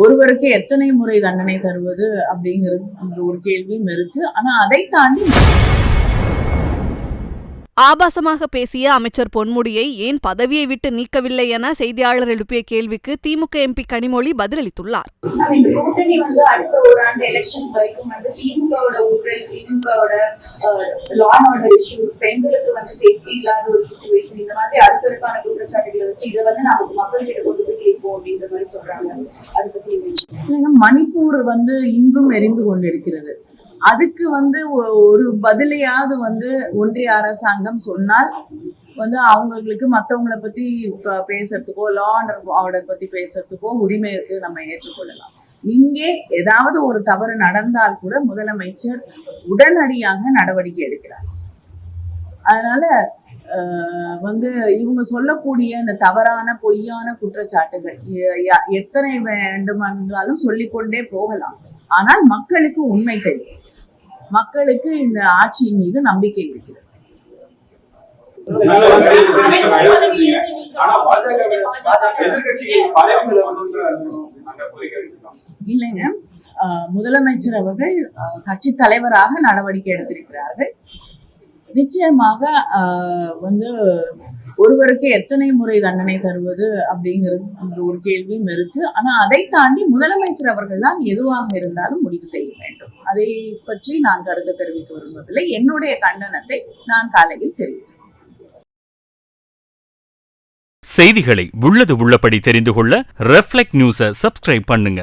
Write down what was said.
ஒருவருக்கு எத்தனை முறை தண்டனை தருவது அப்படிங்கிறது ஒரு கேள்வியும் இருக்கு. ஆனா அதை தாண்டி ஆபாசமாக பேசிய அமைச்சர் பொன்முடியை ஏன் பதவியை விட்டு நீக்கவில்லை என செய்தியாளர் எழுப்பிய கேள்விக்கு திமுக எம்பி கனிமொழி பதிலளித்துள்ளார். கூட்டணி அடுத்த ஓராண்டு எலெக்ஷன் வரைக்கும் திமுகவோட ஊழல், திமுகவோட லா அண்ட் ஆர்டர் இஷ்யூஸ், பெண்களுக்கு சேஃப்டி இல்லாத ஒரு சிச்சுவேஷன், இந்த மாதிரி அடுத்தடுக்கான குற்றச்சாட்டுகளை வச்சு இதை நமக்கு மக்கள் கிட்ட கொண்டு போய் சேர்ப்போம் அப்படின்ற மாதிரி சொல்றாங்க. அதை பத்தி மணிப்பூர் இன்றும் எரிந்து கொண்டிருக்கிறது. அதுக்கு ஒரு பதிலையாவது ஒன்றிய அரசாங்கம் சொன்னால் அவங்களுக்கு மற்றவங்களை பத்தி பேசுறதுக்கோ லா அண்ட் ஆர்டர் பத்தி பேசுறதுக்கோ உரிமை இருக்கு, நம்ம ஏற்றுக்கொள்ளலாம். இங்கே ஏதாவது ஒரு தவறு நடந்தால் கூட முதலமைச்சர் உடனடியாக நடவடிக்கை எடுக்கிறார். அதனால இவங்க சொல்லக்கூடிய இந்த தவறான பொய்யான குற்றச்சாட்டுகள் எத்தனை வேண்டுமென்றாலும் சொல்லிக்கொண்டே போகலாம். ஆனால் மக்களுக்கு உண்மை தெரியும், மக்களுக்கு இந்த ஆட்சியின் மீது நம்பிக்கை இருக்கிறது. இல்லைங்க, முதலமைச்சர் அவர்கள் கட்சி தலைவராக நடவடிக்கை எடுத்திருக்கிறார்கள். நிச்சயமாக ஒருவருக்கு எத்தனை முறை தண்டனை தருவது அப்படிங்கிறது ஒரு கேள்வியும் இருக்கு. ஆனா அதை தாண்டி முதலமைச்சர் அவர்கள் தான் எதுவாக இருந்தாலும் முடிவு செய்ய வேண்டும். அதை பற்றி நான் கருத்து தெரிவிக்க விரும்பவில்லை. என்னுடைய கண்டனத்தை நான் காலையில் தெரிவித்தேன். செய்திகளை உள்ளது உள்ளபடி தெரிந்து கொள்ள ரெஃப்ளெக்ட் நியூஸை சப்ஸ்கிரைப் பண்ணுங்க.